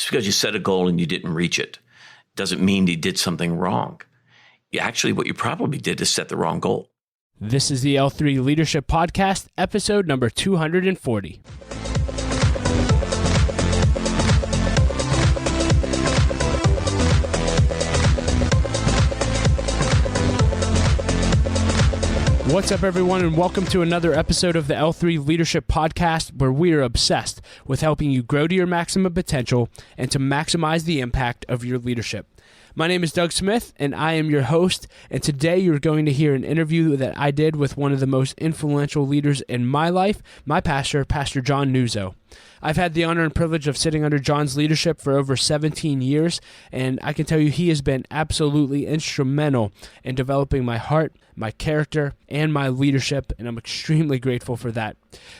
Just because you set a goal and you didn't reach it doesn't mean you did something wrong. Actually, what you probably did is set the wrong goal. This is the L3 Leadership Podcast, episode number 240. What's up, everyone, and welcome to another episode of the L3 Leadership Podcast, where we are obsessed with helping you grow to your maximum potential and to maximize the impact of your leadership. My name is Doug Smith, and I am your host, and today you're going to hear an interview that I did with one of the most influential leaders in my life, my pastor, Pastor John Nuzzo. I've had the honor and privilege of sitting under John's leadership for over 17 years, and I can tell you he has been absolutely instrumental in developing my heart, my character, and my leadership, and I'm extremely grateful for that.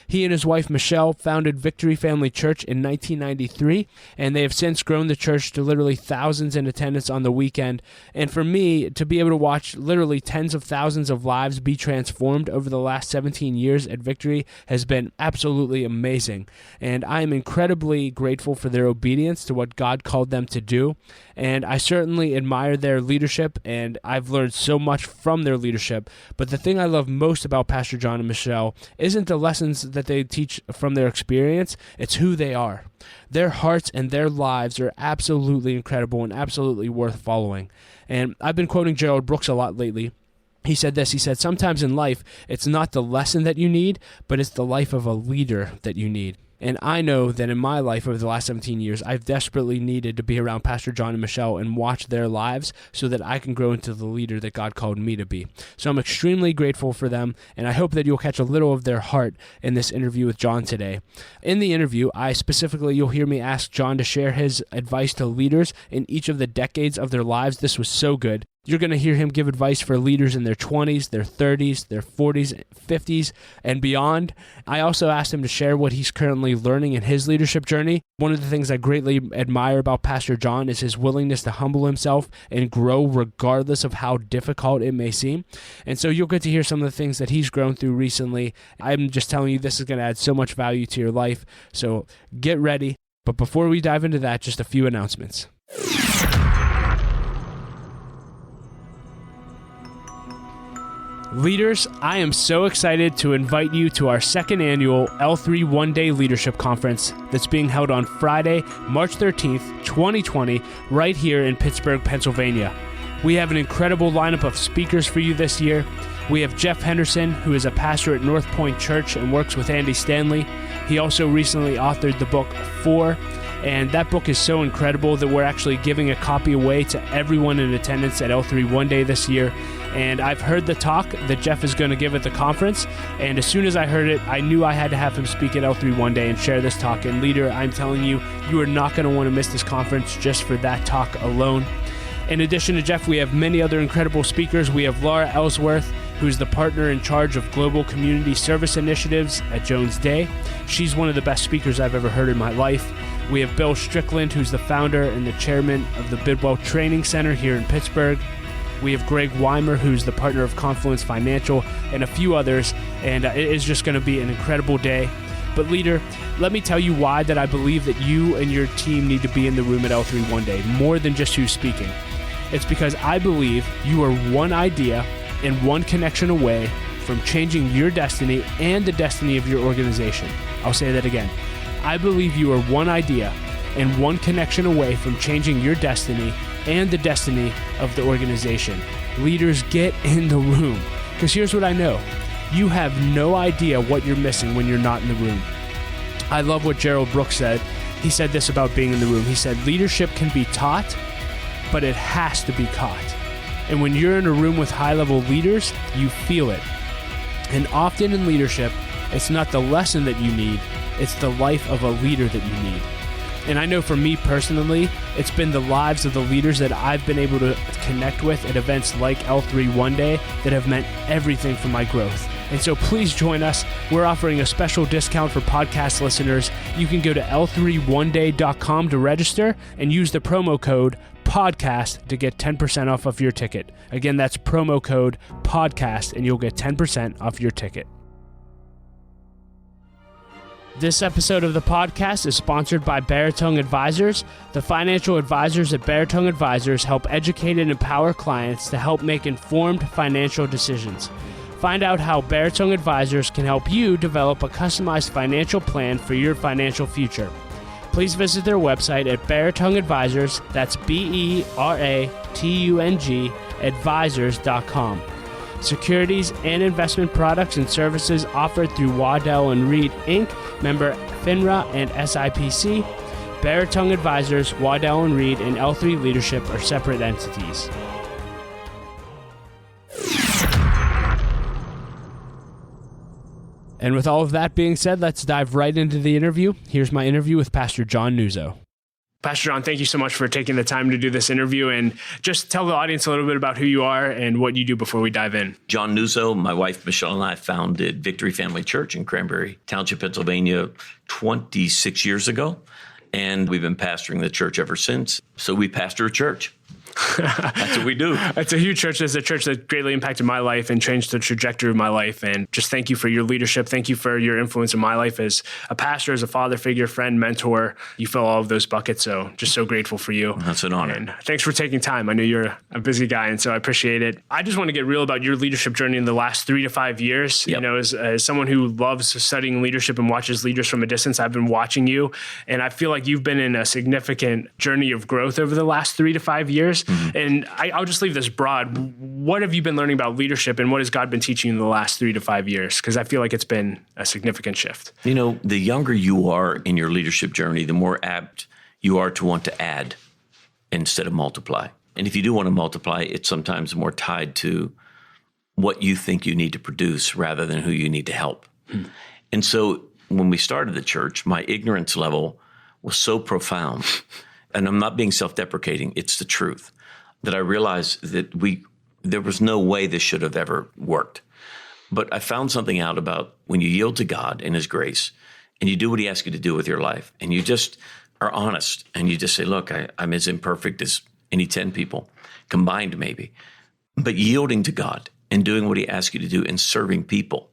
He and his wife, Michelle, founded Victory Family Church in 1993, and they have since grown the church to literally thousands in attendance on the weekend. And for me, to be able to watch literally tens of thousands of lives be transformed over the last 17 years at Victory has been absolutely amazing. And I am incredibly grateful for their obedience to what God called them to do. And I certainly admire their leadership, and I've learned so much from their leadership. But the thing I love most about Pastor John and Michelle isn't the lessons that they teach from their experience, it's who they are. Their hearts and their lives are absolutely incredible and absolutely worth following. And I've been quoting Gerald Brooks a lot lately. He said this, he said, sometimes in life, it's not the lesson that you need, but it's the life of a leader that you need. And I know that in my life over the last 17 years, I've desperately needed to be around Pastor John and Michelle and watch their lives so that I can grow into the leader that God called me to be. So I'm extremely grateful for them, and I hope that you'll catch a little of their heart in this interview with John today. In the interview, you'll hear me ask John to share his advice to leaders in each of the decades of their lives. This was so good. You're going to hear him give advice for leaders in their 20s, their 30s, their 40s, 50s, and beyond. I also asked him to share what he's currently learning in his leadership journey. One of the things I greatly admire about Pastor John is his willingness to humble himself and grow regardless of how difficult it may seem. And so you'll get to hear some of the things that he's grown through recently. I'm just telling you, this is going to add so much value to your life. So get ready. But before we dive into that, just a few announcements. Leaders, I am so excited to invite you to our second annual L3 One-Day Leadership Conference that's being held on Friday, March 13th, 2020, right here in Pittsburgh, Pennsylvania. We have an incredible lineup of speakers for you this year. We have Jeff Henderson, who is a pastor at North Point Church and works with Andy Stanley. He also recently authored the book 4, and that book is so incredible that we're actually giving a copy away to everyone in attendance at L3 One Day this year. And I've heard the talk that Jeff is going to give at the conference, and as soon as I heard it, I knew I had to have him speak at L3 One Day and share this talk. And leader, I'm telling you, you are not going to want to miss this conference just for that talk alone. In addition to Jeff, we have many other incredible speakers. We have Laura Ellsworth, who's the partner in charge of global community service initiatives at Jones Day. She's one of the best speakers I've ever heard in my life. We have Bill Strickland, who's the founder and the chairman of the Bidwell Training Center here in Pittsburgh. We have Greg Weimer, who's the partner of Confluence Financial, and a few others, and it is just going to be an incredible day. But leader, let me tell you why that I believe that you and your team need to be in the room at L3 One Day, more than just who's speaking. It's because I believe you are one idea and one connection away from changing your destiny and the destiny of your organization. I'll say that again. I believe you are one idea and one connection away from changing your destiny and the destiny of the organization. Leaders, get in the room. Because here's what I know. You have no idea what you're missing when you're not in the room. I love what Gerald Brooks said. He said this about being in the room. He said, leadership can be taught, but it has to be caught. And when you're in a room with high-level leaders, you feel it. And often in leadership, it's not the lesson that you need, it's the life of a leader that you need. And I know for me personally, it's been the lives of the leaders that I've been able to connect with at events like L3 One Day that have meant everything for my growth. And so please join us. We're offering a special discount for podcast listeners. You can go to l3oneday.com to register and use the promo code podcast to get 10% off of your ticket. Again, that's promo code podcast and you'll get 10% off your ticket. This episode of the podcast is sponsored by Baritone Advisors. The financial advisors at Baritone Advisors help educate and empower clients to help make informed financial decisions. Find out how Baritone Advisors can help you develop a customized financial plan for your financial future. Please visit their website at Baritone Advisors, that's BERATUNG, advisors.com. Securities and investment products and services offered through Waddell & Reed, Inc., member FINRA and SIPC. Baritone Advisors, Waddell & Reed, and L3 Leadership are separate entities. And with all of that being said, let's dive right into the interview. Here's my interview with Pastor John Nuzzo. Pastor John, thank you so much for taking the time to do this interview, and just tell the audience a little bit about who you are and what you do before we dive in. John Nuzzo, my wife Michelle and I founded Victory Family Church in Cranberry Township, Pennsylvania 26 years ago, and we've been pastoring the church ever since. So we pastor a church. That's what we do. It's a huge church. It's a church that greatly impacted my life and changed the trajectory of my life. And just thank you for your leadership. Thank you for your influence in my life as a pastor, as a father figure, friend, mentor. You fill all of those buckets. So just so grateful for you. That's an honor. And thanks for taking time. I know you're a busy guy, and so I appreciate it. I just want to get real about your leadership journey in the last 3 to 5 years. Yep. You know, as someone who loves studying leadership and watches leaders from a distance, I've been watching you, and I feel like you've been in a significant journey of growth over the last 3 to 5 years. Mm-hmm. And I'll just leave this broad. What have you been learning about leadership, and what has God been teaching you in the last 3 to 5 years? Because I feel like it's been a significant shift. You know, the younger you are in your leadership journey, the more apt you are to want to add instead of multiply. And if you do want to multiply, it's sometimes more tied to what you think you need to produce rather than who you need to help. And so when we started the church, my ignorance level was so profound, and I'm not being self-deprecating, it's the truth, that I realized that there was no way this should have ever worked. But I found something out about when you yield to God and His grace, and you do what He asks you to do with your life, and you just are honest, and you just say, look, I'm as imperfect as any 10 people combined maybe. But yielding to God and doing what He asks you to do and serving people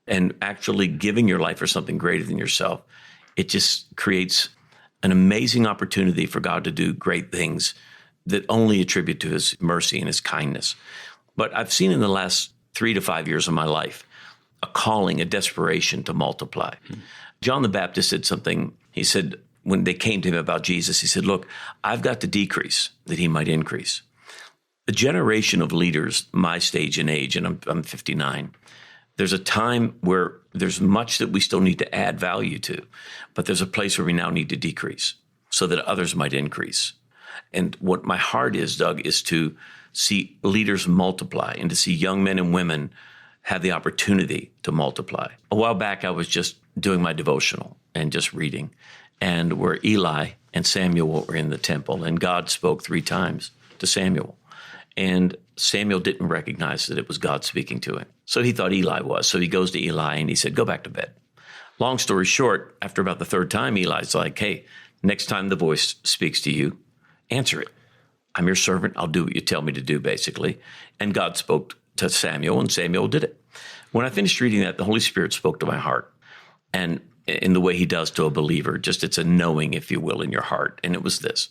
and actually giving your life for something greater than yourself, it just creates an amazing opportunity for God to do great things that only attribute to His mercy and His kindness. But I've seen in the last 3 to 5 years of my life a calling, a desperation to multiply. John the Baptist said something. He said, when they came to him about Jesus, he said, look, I've got to decrease that He might increase. A generation of leaders, my stage in age, and I'm 59, there's a time where there's much that we still need to add value to, but there's a place where we now need to decrease so that others might increase. And what my heart is, Doug, is to see leaders multiply and to see young men and women have the opportunity to multiply. A while back, I was just doing my devotional and just reading, and where Eli and Samuel were in the temple, and God spoke 3 times to Samuel. And Samuel didn't recognize that it was God speaking to him. So he thought Eli was. So he goes to Eli and he said, go back to bed. Long story short, after about the 3rd time, Eli's like, hey, next time the voice speaks to you, answer it. I'm your servant. I'll do what you tell me to do, basically. And God spoke to Samuel, and Samuel did it. When I finished reading that, the Holy Spirit spoke to my heart. And in the way He does to a believer, just it's a knowing, if you will, in your heart. And it was this.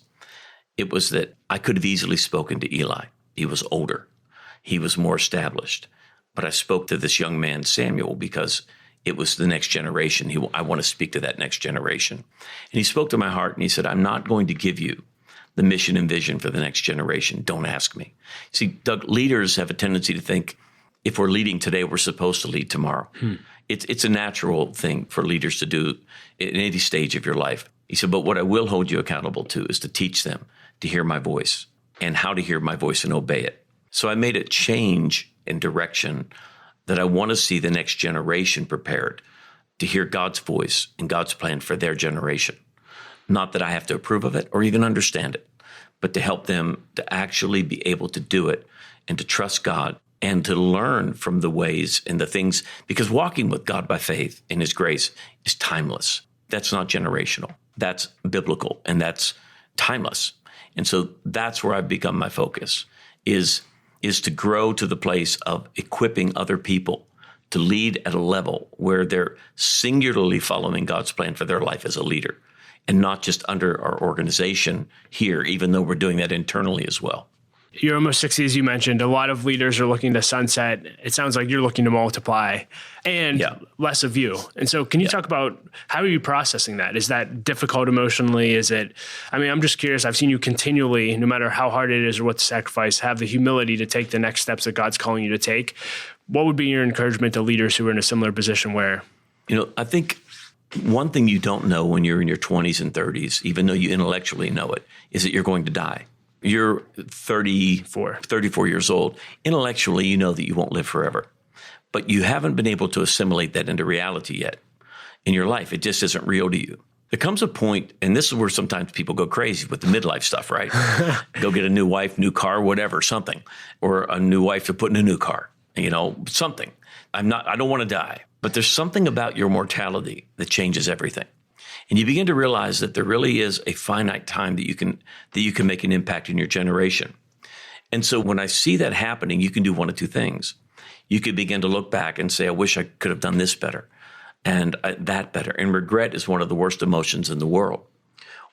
It was that I could have easily spoken to Eli. He was older. He was more established. But I spoke to this young man, Samuel, because it was the next generation. I want to speak to that next generation. And He spoke to my heart, and He said, I'm not going to give you the mission and vision for the next generation. Don't ask me. See, Doug, leaders have a tendency to think if we're leading today, we're supposed to lead tomorrow. It's a natural thing for leaders to do in any stage of your life. He said, but what I will hold you accountable to is to teach them to hear my voice and how to hear my voice and obey it. So I made a change in direction that I want to see the next generation prepared to hear God's voice and God's plan for their generation. Not that I have to approve of it or even understand it, but to help them to actually be able to do it and to trust God and to learn from the ways and the things, because walking with God by faith in His grace is timeless. That's not generational. That's biblical, and that's timeless. And so that's where I've become my focus, is to grow to the place of equipping other people to lead at a level where they're singularly following God's plan for their life as a leader, and not just under our organization here, even though we're doing that internally as well. You're almost 60, as you mentioned. A lot of leaders are looking to sunset. It sounds like you're looking to multiply and less of you. And so can you talk about how are you processing that? Is that difficult emotionally? I'm just curious. I've seen you continually, no matter how hard it is or what the sacrifice, have the humility to take the next steps that God's calling you to take. What would be your encouragement to leaders who are in a similar position where? I think one thing you don't know when you're in your 20s and 30s, even though you intellectually know it, is that you're going to die. You're 34 years old. Intellectually, you know that you won't live forever. But you haven't been able to assimilate that into reality yet in your life. It just isn't real to you. There comes a point, and this is where sometimes people go crazy with the midlife stuff, right? Go get a new wife, new car, whatever, something. Or a new wife to put in a new car, something. I don't want to die. But there's something about your mortality that changes everything. And you begin to realize that there really is a finite time that you can make an impact in your generation. And so when I see that happening, you can do one of two things. You could begin to look back and say, I wish I could have done this better and that better. And regret is one of the worst emotions in the world.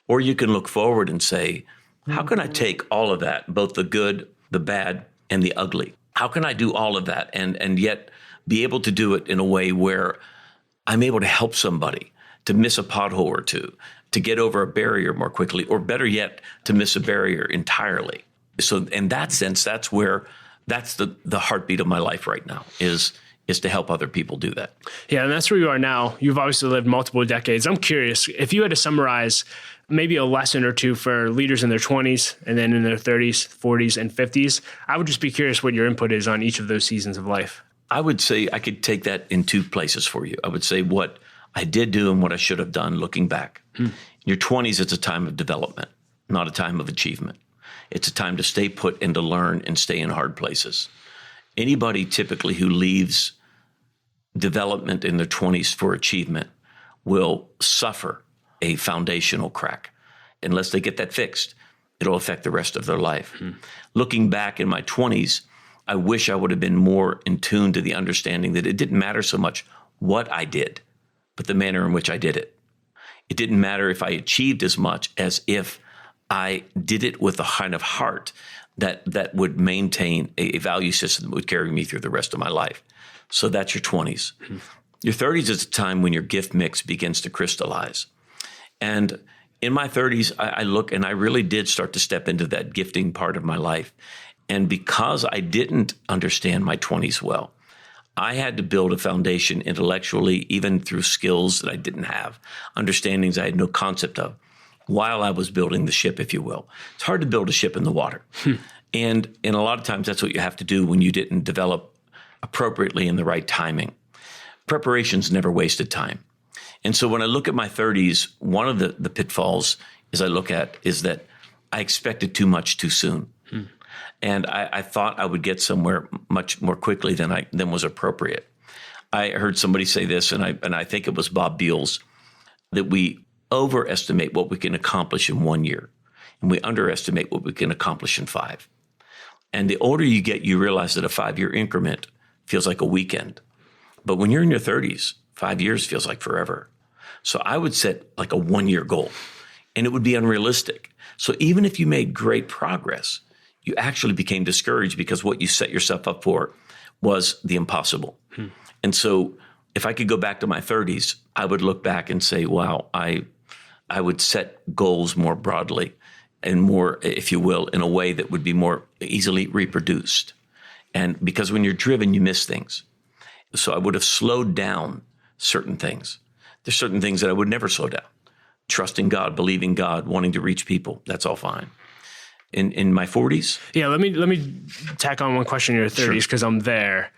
Or you can look forward and say, how can I take all of that, both the good, the bad, and the ugly? How can I do all of that and yet be able to do it in a way where I'm able to help somebody to miss a pothole or two, to get over a barrier more quickly, or better yet, to miss a barrier entirely. So in that sense, that's the heartbeat of my life right now is to help other people do that. Yeah, and that's where you are now. You've obviously lived multiple decades. I'm curious, if you had to summarize maybe a lesson or two for leaders in their 20s and then in their 30s, 40s, and 50s, I would just be curious what your input is on each of those seasons of life. I would say I could take that in two places for you. I would say what I did do and what I should have done looking back. In your 20s, it's a time of development, not a time of achievement. It's a time to stay put and to learn and stay in hard places. Anybody typically who leaves development in their 20s for achievement will suffer a foundational crack. Unless they get that fixed, it'll affect the rest of their life. Looking back in my 20s, I wish I would have been more in tune to the understanding that it didn't matter so much what I did, but the manner in which I did it. It didn't matter if I achieved as much as if I did it with a kind of heart that would maintain a value system that would carry me through the rest of my life. So that's your 20s. Your 30s is a time when your gift mix begins to crystallize. And in my 30s, I look and I really did start to step into that gifting part of my life. And because I didn't understand my 20s well, I had to build a foundation intellectually, even through skills that I didn't have, understandings I had no concept of, while I was building the ship, if you will. It's hard to build a ship in the water. And a lot of times that's what you have to do when you didn't develop appropriately in the right timing. Preparation's never wasted time. And so when I look at my 30s, one of the pitfalls is that I expected too much too soon. And I thought I would get somewhere much more quickly than was appropriate. I heard somebody say this, and I think it was Bob Beals, that we overestimate what we can accomplish in 1 year, and we underestimate what we can accomplish in 5. And the older you get, you realize that a 5-year increment feels like a weekend. But when you're in your 30s, 5 years feels like forever. So I would set like a 1-year goal, and it would be unrealistic. So even if you made great progress, you actually became discouraged because what you set yourself up for was the impossible. And so if I could go back to my 30s, I would look back and say, wow, I would set goals more broadly and more, if you will, in a way that would be more easily reproduced. And because when you're driven, you miss things. So I would have slowed down certain things. There's certain things that I would never slow down. Trusting God, believing God, wanting to reach people, that's all fine. In my 40s? Yeah, let me tack on one question in your 30s because I'm there.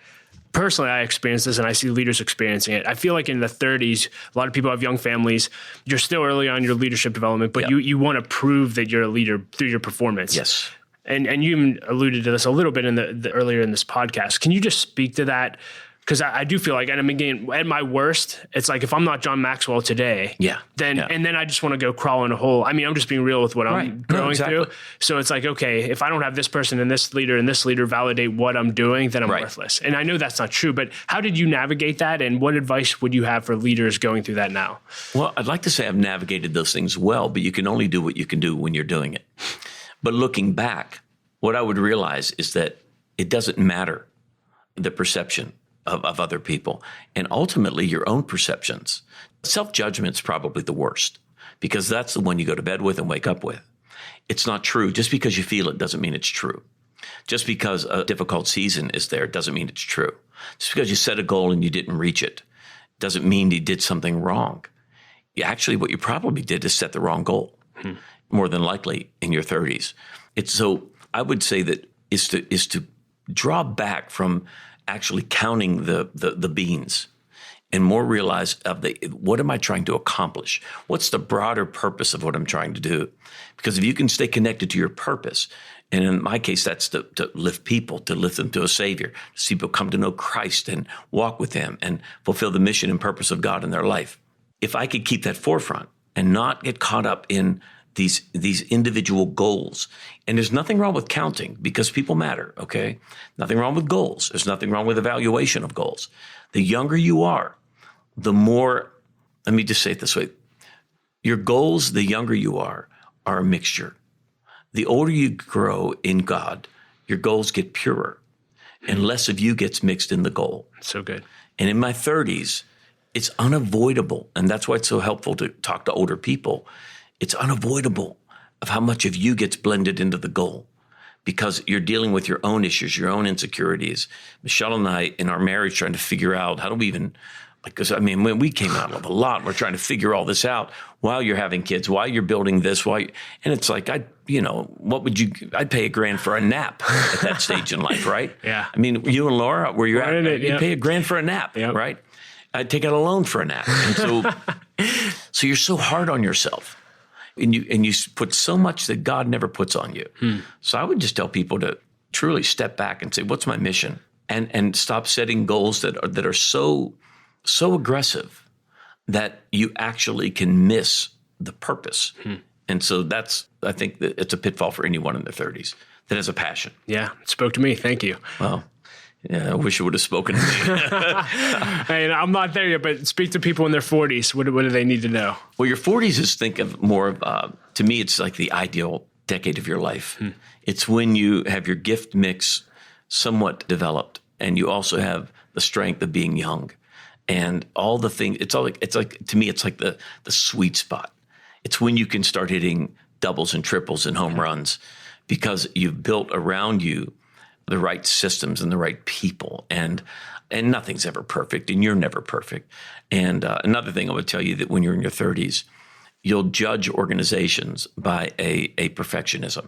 Personally, I experienced this and I see leaders experiencing it. I feel like in the 30s, a lot of people have young families. You're still early on in your leadership development, but you want to prove that you're a leader through your performance. Yes. And you alluded to this a little bit in the earlier in this podcast. Can you just speak to that? Because I do feel like, and I'm again, at my worst, it's like if I'm not John Maxwell today, then I just want to go crawl in a hole. I mean, I'm just being real with what I'm going through. So it's like, okay, if I don't have this person and this leader validate what I'm doing, then I'm worthless. And I know that's not true, but how did you navigate that? And what advice would you have for leaders going through that now? Well, I'd like to say I've navigated those things well, but you can only do what you can do when you're doing it. But looking back, what I would realize is that it doesn't matter the perception of other people, and ultimately your own perceptions. Self-judgment's probably the worst, because that's the one you go to bed with and wake up with. It's not true. Just because you feel it doesn't mean it's true. Just because a difficult season is there doesn't mean it's true. Just because you set a goal and you didn't reach it doesn't mean you did something wrong. Actually, what you probably did is set the wrong goal, more than likely in your 30s. So I would say that is to draw back from actually counting the beans and more realize what am I trying to accomplish? What's the broader purpose of what I'm trying to do? Because if you can stay connected to your purpose, and in my case, that's to lift people, to lift them to a Savior, to see people come to know Christ and walk with Him and fulfill the mission and purpose of God in their life. If I could keep that forefront and not get caught up in these individual goals. And there's nothing wrong with counting, because people matter, okay? Nothing wrong with goals. There's nothing wrong with evaluation of goals. The younger you are, the more, let me just say it this way. Your goals, the younger you are a mixture. The older you grow in God, your goals get purer and less of you gets mixed in the goal. So good. And in my 30s, it's unavoidable. And that's why it's so helpful to talk to older people. It's unavoidable of how much of you gets blended into the goal, because you're dealing with your own issues, your own insecurities. Michelle and I, in our marriage, trying to figure out how do we even, because I mean, when we came out of a lot, we're trying to figure all this out while you're having kids, while you're building this, and it's like, I'd pay $1,000 for a nap at that stage in life, right? Yeah. I mean, you and Laura, where you're at, you'd pay $1,000 for a nap, right? I'd take out a loan for a nap. And so you're so hard on yourself. And you put so much that God never puts on you. So I would just tell people to truly step back and say, what's my mission? And stop setting goals that are so aggressive that you actually can miss the purpose. And so I think that it's a pitfall for anyone in their 30s that has a passion. Yeah, it spoke to me. Thank you. Well, yeah, I wish it would have spoken to me. Hey, I'm not there yet, but speak to people in their 40s. What do they need to know? Well, your 40s is think of more of, to me, it's like the ideal decade of your life. It's when you have your gift mix somewhat developed, and you also have the strength of being young, and all the things. It's like to me, it's like the sweet spot. It's when you can start hitting doubles and triples and home runs, because you've built around you the right systems and the right people, and nothing's ever perfect, and you're never perfect. And another thing I would tell you, that when you're in your 30s, you'll judge organizations by a perfectionism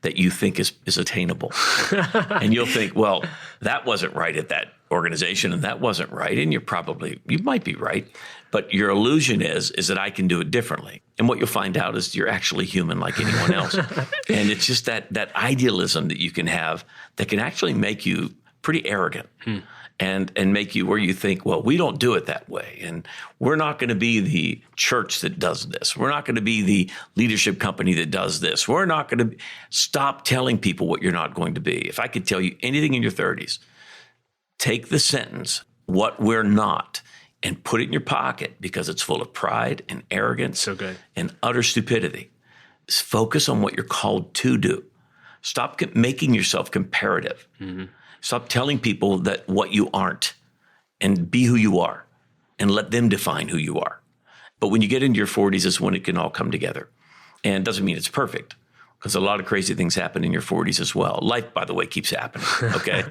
that you think is attainable. And you'll think, well, that wasn't right at that organization, and that wasn't right. And you might be right, but your illusion is that I can do it differently. And what you'll find out is you're actually human like anyone else. And it's just that idealism that you can have that can actually make you pretty arrogant. And make you where you think, well, we don't do it that way. And we're not going to be the church that does this. We're not going to be the leadership company that does this. We're not going to stop telling people what you're not going to be. If I could tell you anything in your 30s, take the sentence, what we're not, and put it in your pocket, because it's full of pride and arrogance. So good. And utter stupidity. Just focus on what you're called to do. Stop making yourself comparative. Stop telling people that what you aren't, and be who you are, and let them define who you are. But when you get into your 40s is when it can all come together. And it doesn't mean it's perfect, because a lot of crazy things happen in your 40s as well. Life, by the way, keeps happening, okay?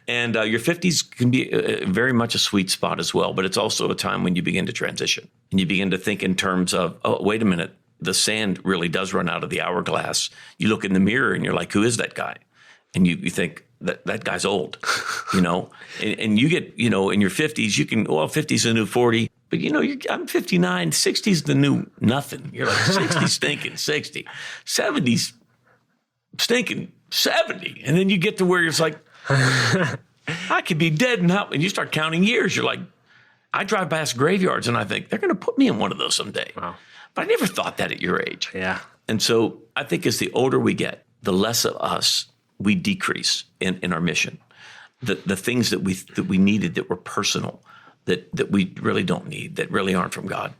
And your 50s can be very much a sweet spot as well, but it's also a time when you begin to transition. And you begin to think in terms of, oh, wait a minute, the sand really does run out of the hourglass. You look in the mirror and you're like, who is that guy? And you think, that guy's old, and you get, in your 50s, you can, 50's the new 40, but I'm 59, 60's the new nothing. You're like 60 stinking 60, 70's stinking 70. And then you get to where it's like, I could be dead and you start counting years. You're like, I drive past graveyards and I think they're going to put me in one of those someday. Wow. But I never thought that at your age. Yeah. And so I think as the older we get, the less of us we decrease in our mission. The things that we needed that were personal, that we really don't need, that really aren't from God,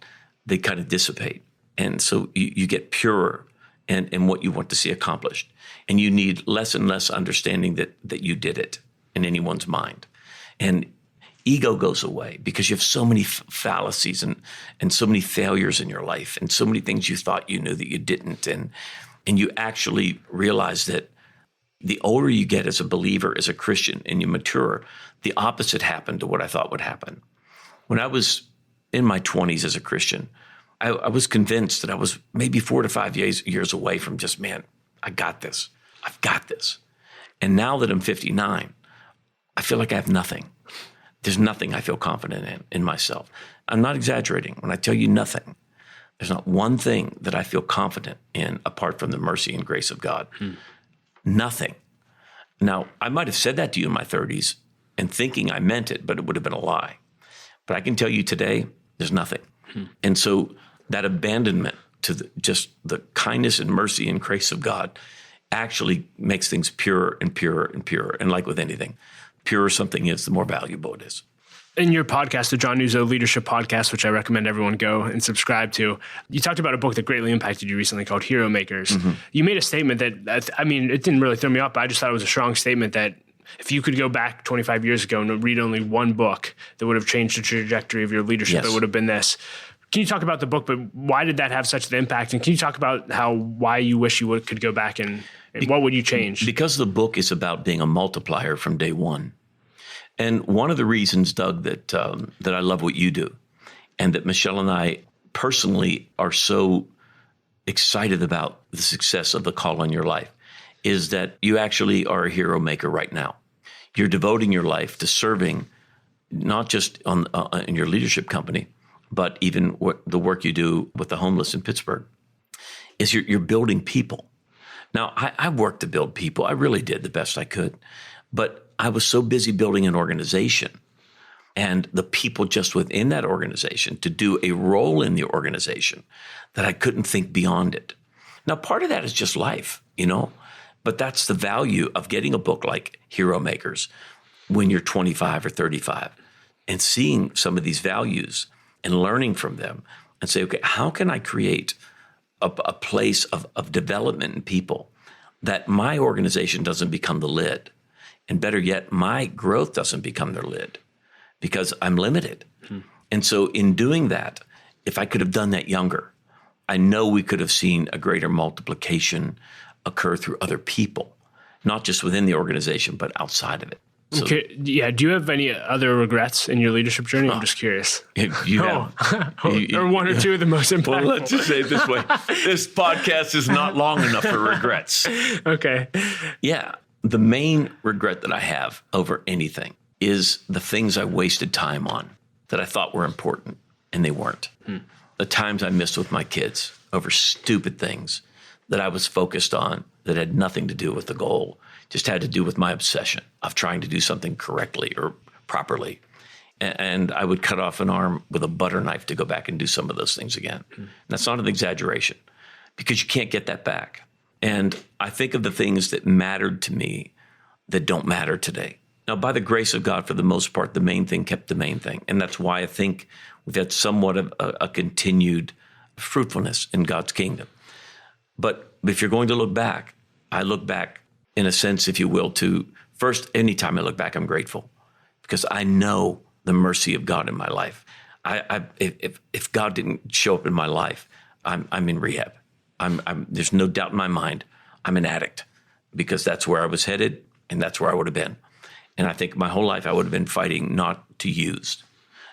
they kind of dissipate. And so you get purer in what you want to see accomplished. And you need less and less understanding that you did it in anyone's mind. And ego goes away because you have so many fallacies and so many failures in your life and so many things you thought you knew that you didn't. And you actually realize that the older you get as a believer, as a Christian, and you mature, the opposite happened to what I thought would happen. When I was in my 20s as a Christian, I was convinced that I was maybe 4 to 5 years away from just, man, I got this. I've got this. And now that I'm 59, I feel like I have nothing. There's nothing I feel confident in myself. I'm not exaggerating when I tell you nothing. There's not one thing that I feel confident in apart from the mercy and grace of God. Nothing. Now, I might have said that to you in my 30s and thinking I meant it, but it would have been a lie. But I can tell you today, there's nothing. And so that abandonment to just the kindness and mercy and grace of God actually makes things purer and purer and purer. And like with anything, purer something is, the more valuable it is. In your podcast, the John Nuzzo Leadership Podcast, which I recommend everyone go and subscribe to, you talked about a book that greatly impacted you recently called Hero Makers. Mm-hmm. You made a statement that, I mean, it didn't really throw me off, but I just thought it was a strong statement that if you could go back 25 years ago and read only one book that would have changed the trajectory of your leadership, It would have been this. Can you talk about the book, but why did that have such an impact? And can you talk about why you wish you could go back and what would you change? Because the book is about being a multiplier from day one. And one of the reasons, Doug, that I love what you do and that Michelle and I personally are so excited about the success of the call on your life is that you actually are a hero maker right now. You're devoting your life to serving not just in your leadership company, but even the work you do with the homeless in Pittsburgh is you're building people. Now, I worked to build people. I really did the best I could. But I was so busy building an organization and the people just within that organization to do a role in the organization that I couldn't think beyond it. Now, part of that is just life, but that's the value of getting a book like Hero Makers when you're 25 or 35 and seeing some of these values and learning from them and say, okay, how can I create a place of development in people that my organization doesn't become the lid? And better yet, my growth doesn't become their lid because I'm limited. And so in doing that, if I could have done that younger, I know we could have seen a greater multiplication occur through other people, not just within the organization, but outside of it. So, okay. Yeah. Do you have any other regrets in your leadership journey? I'm just curious. You have. Or one or two of the most impactful. Well, let's just say it this way. This podcast is not long enough for regrets. Okay. Yeah. The main regret that I have over anything is the things I wasted time on that I thought were important, and they weren't. The times I missed with my kids over stupid things that I was focused on that had nothing to do with the goal, just had to do with my obsession of trying to do something correctly or properly. And I would cut off an arm with a butter knife to go back and do some of those things again. And that's not an exaggeration because you can't get that back. And I think of the things that mattered to me that don't matter today. Now, by the grace of God, for the most part, the main thing kept the main thing. And that's why I think we've had somewhat of a continued fruitfulness in God's kingdom. But if you're going to look back, I look back in a sense, if you will, to first, anytime I look back, I'm grateful because I know the mercy of God in my life. If God didn't show up in my life, I'm in rehab. There's no doubt in my mind I'm an addict because that's where I was headed and that's where I would have been. And I think my whole life I would have been fighting not to use,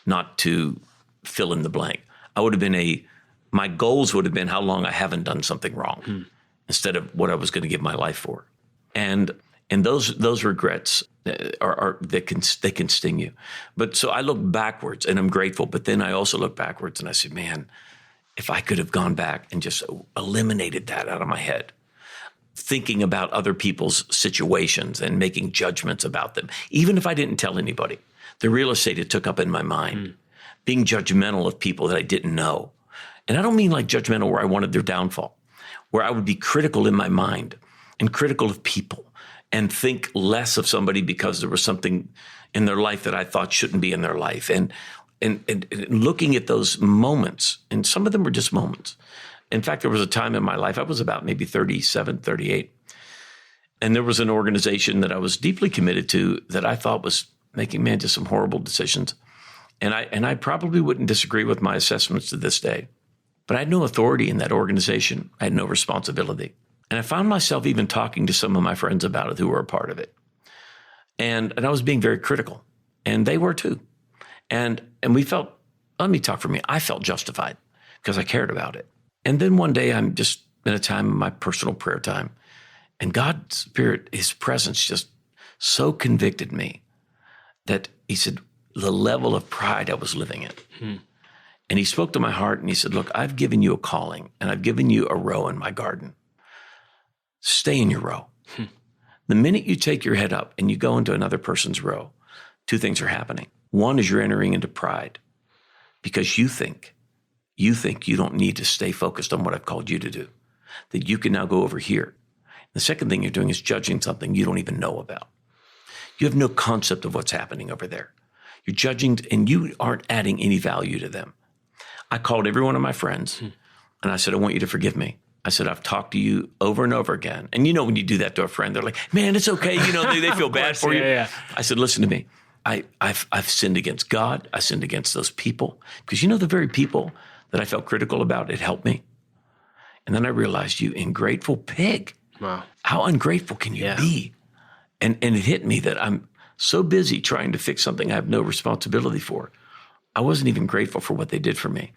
not to fill in the blank. My goals would have been how long I haven't done something wrong instead of what I was going to give my life for. And those regrets they can sting you. But so I look backwards and I'm grateful, but then I also look backwards and I say, man, if I could have gone back and just eliminated that out of my head, thinking about other people's situations and making judgments about them. Even if I didn't tell anybody, the real estate it took up in my mind, being judgmental of people that I didn't know. And I don't mean like judgmental where I wanted their downfall, where I would be critical in my mind and critical of people and think less of somebody because there was something in their life that I thought shouldn't be in their life. And looking at those moments, and some of them were just moments. In fact, there was a time in my life, I was about maybe 37, 38. And there was an organization that I was deeply committed to that I thought was making, just some horrible decisions. And I probably wouldn't disagree with my assessments to this day. But I had no authority in that organization. I had no responsibility. And I found myself even talking to some of my friends about it who were a part of it. And I was being very critical. And they were too. And we felt, let me talk for me, I felt justified because I cared about it. And then one day I'm just in a time of my personal prayer time, and God's Spirit, his presence just so convicted me that he said, the level of pride I was living in. And he spoke to my heart and he said, look, I've given you a calling and I've given you a row in my garden. Stay in your row. The minute you take your head up and you go into another person's row, two things are happening. One is you're entering into pride because you think you don't need to stay focused on what I've called you to do, that you can now go over here. The second thing you're doing is judging something you don't even know about. You have no concept of what's happening over there. You're judging, and you aren't adding any value to them. I called every one of my friends, and I said, I want you to forgive me. I said, I've talked to you over and over again. And you know, when you do that to a friend, they're like, man, it's okay. You know, they feel bad for you. Yeah. I said, listen to me. I've sinned against God. I sinned against those people. Because you know, the very people that I felt critical about, it helped me. And then I realized, you ingrateful pig. Wow. How ungrateful can you be? And it hit me that I'm so busy trying to fix something I have no responsibility for. I wasn't even grateful for what they did for me.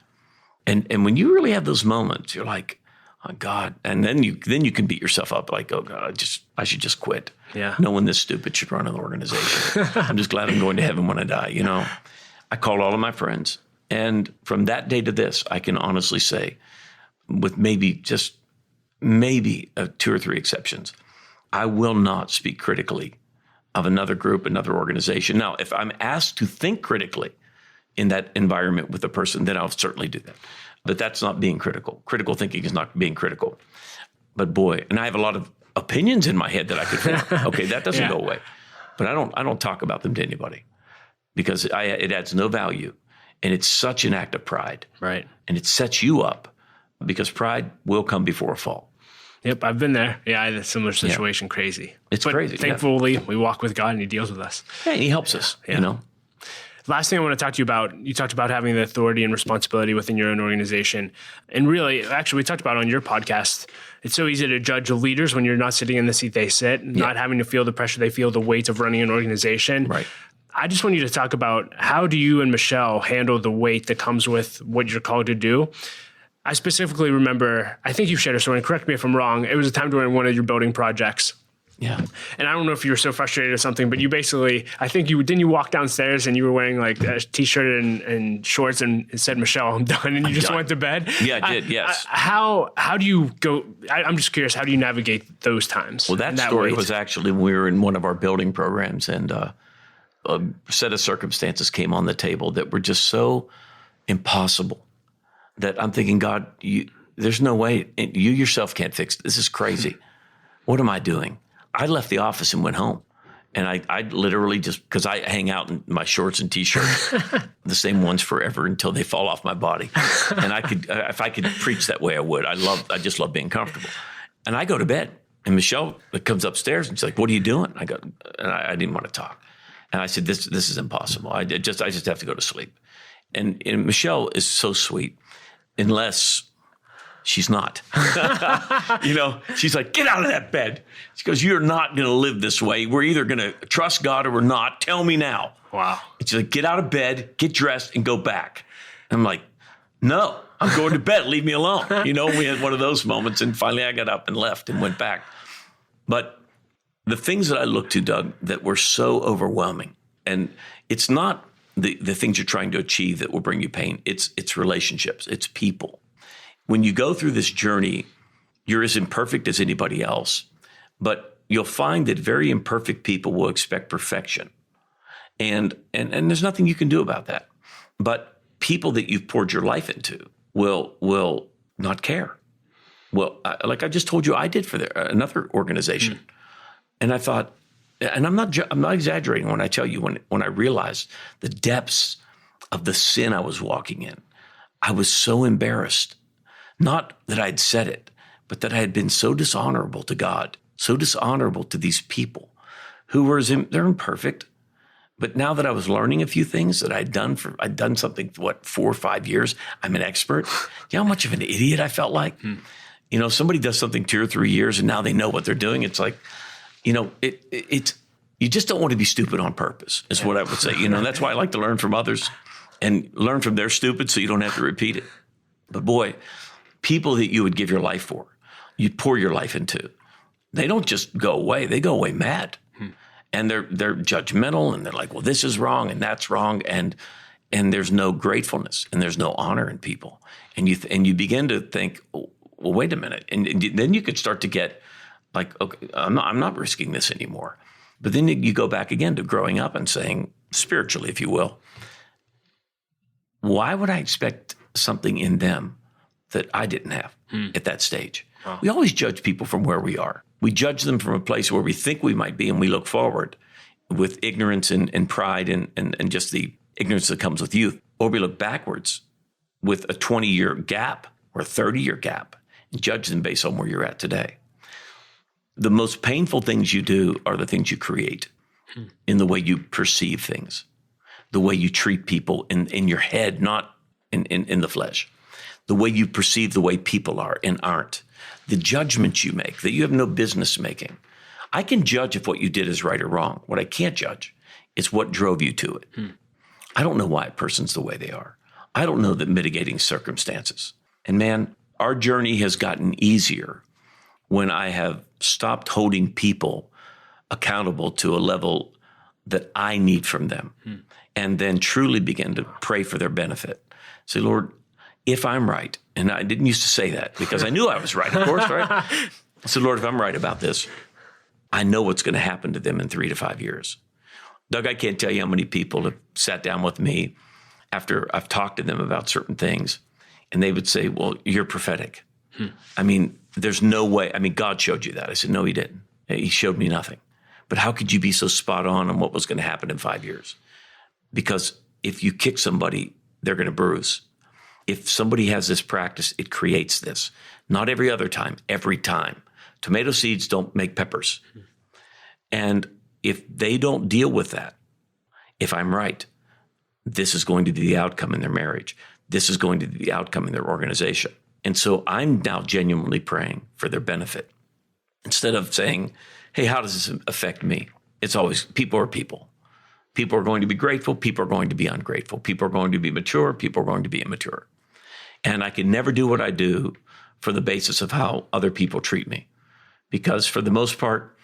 And when you really have those moments, you're like, oh God. And then you can beat yourself up like, oh God, I should just quit. Yeah. No one this stupid should run an organization. I'm just glad I'm going to heaven when I die. You know, I called all of my friends. And from that day to this, I can honestly say, with maybe 2 or 3 exceptions, I will not speak critically of another group, another organization. Now, if I'm asked to think critically in that environment with a person, then I'll certainly do that. But that's not being critical. Critical thinking is not being critical. But boy, and I have a lot of opinions in my head that I could form. Okay, that doesn't go away. But I don't talk about them to anybody because it adds no value. And it's such an act of pride. Right. And it sets you up because pride will come before a fall. Yep, I've been there. Yeah, I had a similar situation. Crazy. It's crazy. Thankfully, we walk with God and he deals with us. Yeah, he helps us, you know. Last thing I want to talk to you about, you talked about having the authority and responsibility within your own organization. And really, actually, we talked about on your podcast, it's so easy to judge leaders when you're not sitting in the seat they sit, not having to feel the pressure they feel, the weight of running an organization. Right. I just want you to talk about how do you and Michelle handle the weight that comes with what you're called to do? I specifically remember, I think you've shared a story, and correct me if I'm wrong, it was a time during one of your building projects. Yeah. And I don't know if you were so frustrated or something, but you basically, I think didn't you walk downstairs and you were wearing like a t-shirt and shorts and it said, Michelle, I'm done. And you just went to bed. Yeah, I did. Yes. How do you go? I'm just curious. How do you navigate those times? Well, that story was actually when we were in one of our building programs and a set of circumstances came on the table that were just so impossible that I'm thinking, God, there's no way. You yourself can't fix it. This is crazy. What am I doing? I left the office and went home. And I literally just, because I hang out in my shorts and T-shirts, the same ones forever until they fall off my body. And I could, if I could preach that way, I would. I just love being comfortable. And I go to bed. And Michelle comes upstairs and she's like, what are you doing? I didn't want to talk. And I said, this is impossible. I just have to go to sleep. And Michelle is so sweet, unless she's not. You know, she's like, get out of that bed. She goes, you're not going to live this way. We're either going to trust God or we're not. Tell me now. Wow. And she's like, get out of bed, get dressed, and go back. And I'm like, no, I'm going to bed. Leave me alone. You know, we had one of those moments. And finally I got up and left and went back. But the things that I looked to, Doug, that were so overwhelming, and it's not the things you're trying to achieve that will bring you pain. It's relationships. It's people. When you go through this journey You're as imperfect as anybody else. But you'll find that very imperfect people will expect perfection. And there's nothing you can do about that. But people that you've poured your life into will not care. Well, like I just told you, I did for another organization. And I thought, and I'm not exaggerating when I tell you, when I realized the depths of the sin I was walking in, I was so embarrassed. Not that I'd said it, but that I had been so dishonorable to God, so dishonorable to these people who were, they're imperfect. But now that I was learning a few things that I'd done something for 4 or 5 years, I'm an expert. You know how much of an idiot I felt like? You know, somebody does something 2 or 3 years and now they know what they're doing. It's like, you know, it's you just don't want to be stupid on purpose, is what I would say. You know, that's why I like to learn from others and learn from their stupid so you don't have to repeat it. But boy, people that you would give your life for, you'd pour your life into, they don't just go away. They go away mad. And they're judgmental, and they're like, well, this is wrong and that's wrong. And there's no gratefulness and there's no honor in people. And you begin to think, well, wait a minute. And then you could start to get like, okay, I'm not risking this anymore. But then you go back again to growing up and saying, spiritually, if you will, why would I expect something in them that I didn't have at that stage? Wow. We always judge people from where we are. We judge them from a place where we think we might be, and we look forward with ignorance and pride and just the ignorance that comes with youth. Or we look backwards with a 20-year gap or a 30-year gap and judge them based on where you're at today. The most painful things you do are the things you create in the way you perceive things, the way you treat people in your head, not in the flesh, the way you perceive the way people are and aren't. The judgments you make that you have no business making. I can judge if what you did is right or wrong. What I can't judge is what drove you to it. I don't know why a person's the way they are. I don't know the mitigating circumstances. And man, our journey has gotten easier when I have stopped holding people accountable to a level that I need from them, and then truly begin to pray for their benefit. Say, Lord, if I'm right, and I didn't used to say that because I knew I was right, of course, right? I said, Lord, if I'm right about this, I know what's going to happen to them in 3 to 5 years. Doug, I can't tell you how many people have sat down with me after I've talked to them about certain things, and they would say, well, you're prophetic. I mean, there's no way. I mean, God showed you that. I said, no, he didn't. He showed me nothing. But how could you be so spot on what was going to happen in 5 years? Because if you kick somebody, they're going to bruise. If somebody has this practice, it creates this. Not every other time, every time. Tomato seeds don't make peppers. And if they don't deal with that, if I'm right, this is going to be the outcome in their marriage. This is going to be the outcome in their organization. And so I'm now genuinely praying for their benefit. Instead of saying, hey, how does this affect me? It's always people are people. People are going to be grateful. People are going to be ungrateful. People are going to be mature. People are going to be immature. And I can never do what I do for the basis of how other people treat me. Because for the most part,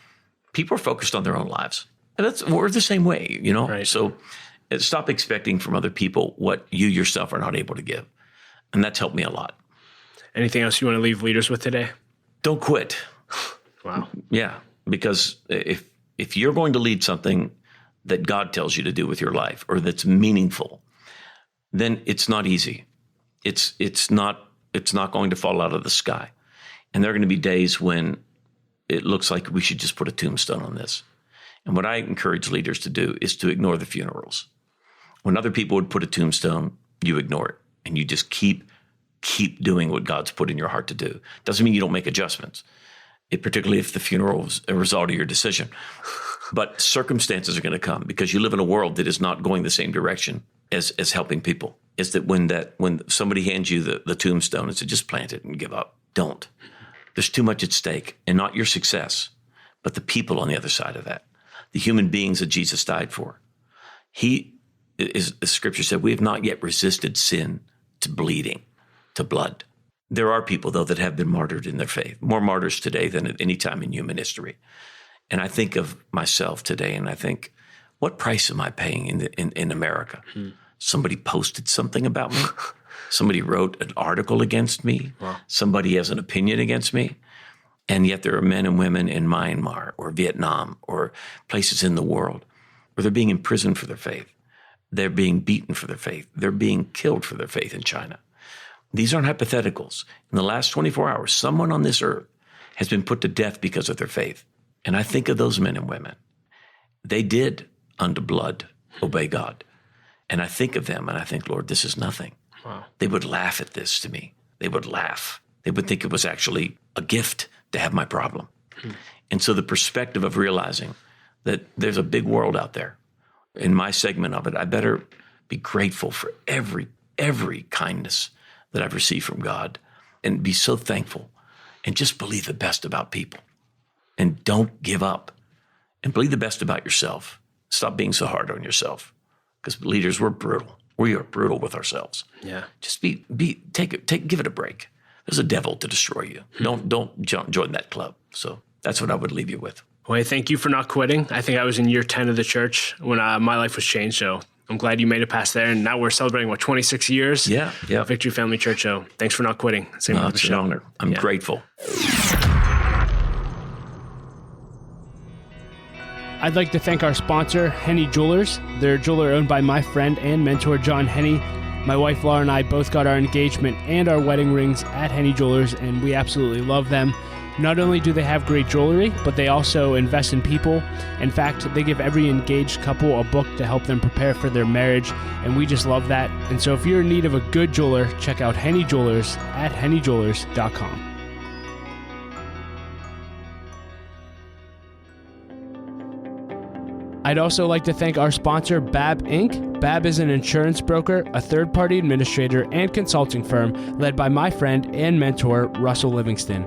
people are focused on their own lives. And we're the same way, you know? Right. So stop expecting from other people what you yourself are not able to give. And that's helped me a lot. Anything else you want to leave leaders with today? Don't quit. Wow. Yeah, because if you're going to lead something that God tells you to do with your life or that's meaningful, then it's not easy. It's not going to fall out of the sky. And there are going to be days when it looks like we should just put a tombstone on this. And what I encourage leaders to do is to ignore the funerals. When other people would put a tombstone, you ignore it. And you just keep doing what God's put in your heart to do. Doesn't mean you don't make adjustments, particularly if the funeral is a result of your decision. But circumstances are going to come because you live in a world that is not going the same direction as helping people. Is that when somebody hands you the tombstone and says, just plant it and give up. Don't. There's too much at stake, and not your success, but the people on the other side of that, the human beings that Jesus died for. He, as the scripture said, we have not yet resisted sin to bleeding, to blood. There are people, though, that have been martyred in their faith, more martyrs today than at any time in human history. And I think of myself today, and I think, what price am I paying in America? Somebody posted something about me. Somebody wrote an article against me. Wow. Somebody has an opinion against me. And yet there are men and women in Myanmar or Vietnam or places in the world where they're being imprisoned for their faith. They're being beaten for their faith. They're being killed for their faith in China. These aren't hypotheticals. In the last 24 hours, someone on this earth has been put to death because of their faith. And I think of those men and women. They did, unto blood, obey God. And I think of them and I think, Lord, this is nothing. Wow. They would laugh at this to me. They would laugh. They would think it was actually a gift to have my problem. And so the perspective of realizing that there's a big world out there, in my segment of it, I better be grateful for every kindness that I've received from God and be so thankful and just believe the best about people and don't give up and believe the best about yourself. Stop being so hard on yourself because leaders, we're brutal. We are brutal with ourselves. Yeah. Just give it a break. There's a devil to destroy you. Don't join that club. So that's what I would leave you with. Well, thank you for not quitting. I think I was in year 10 of the church when my life was changed. So I'm glad you made it past there. And now we're celebrating, 26 years? Yeah. Victory Family Church. So thanks for not quitting. It's an honor. I'm grateful. I'd like to thank our sponsor, Henny Jewelers. They're a jeweler owned by my friend and mentor, John Henny. My wife, Laura, and I both got our engagement and our wedding rings at Henny Jewelers, and we absolutely love them. Not only do they have great jewelry, but they also invest in people. In fact, they give every engaged couple a book to help them prepare for their marriage, and we just love that. And so if you're in need of a good jeweler, check out Henny Jewelers at hennyjewelers.com. I'd also like to thank our sponsor, BAB Inc. BAB is an insurance broker, a third-party administrator, and consulting firm led by my friend and mentor, Russell Livingston.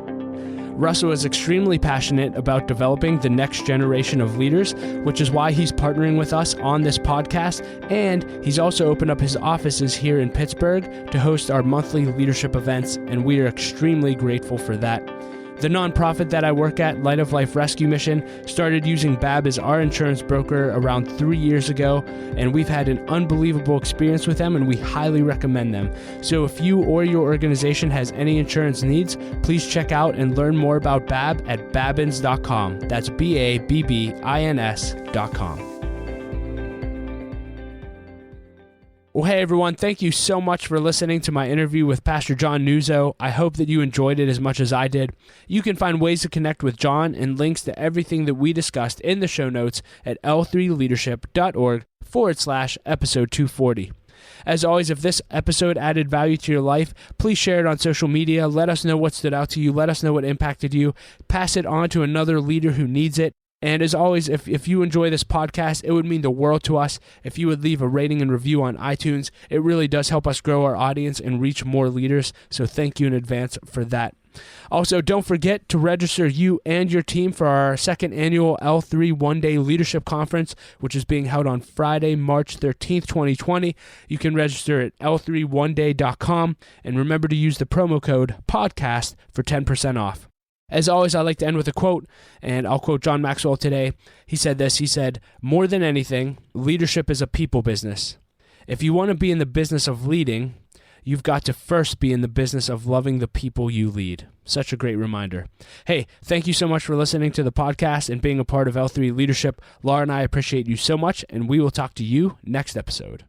Russell is extremely passionate about developing the next generation of leaders, which is why he's partnering with us on this podcast, and he's also opened up his offices here in Pittsburgh to host our monthly leadership events, and we are extremely grateful for that. The nonprofit that I work at, Light of Life Rescue Mission, started using BAB as our insurance broker around 3 years ago, and we've had an unbelievable experience with them, and we highly recommend them. So if you or your organization has any insurance needs, please check out and learn more about BAB at babbins.com. That's BABBINS.com. Well, hey everyone, thank you so much for listening to my interview with Pastor John Nuzzo. I hope that you enjoyed it as much as I did. You can find ways to connect with John and links to everything that we discussed in the show notes at l3leadership.org/episode 240. As always, if this episode added value to your life, please share it on social media. Let us know what stood out to you. Let us know what impacted you. Pass it on to another leader who needs it. And as always, if you enjoy this podcast, it would mean the world to us if you would leave a rating and review on iTunes. It really does help us grow our audience and reach more leaders, so thank you in advance for that. Also, don't forget to register you and your team for our second annual L3 One-Day Leadership Conference, which is being held on Friday, March 13th, 2020. You can register at l3oneday.com, and remember to use the promo code PODCAST for 10% off. As always, I like to end with a quote, and I'll quote John Maxwell today. He said this, he said, "More than anything, leadership is a people business. If you want to be in the business of leading, you've got to first be in the business of loving the people you lead." Such a great reminder. Hey, thank you so much for listening to the podcast and being a part of L3 Leadership. Laura and I appreciate you so much, and we will talk to you next episode.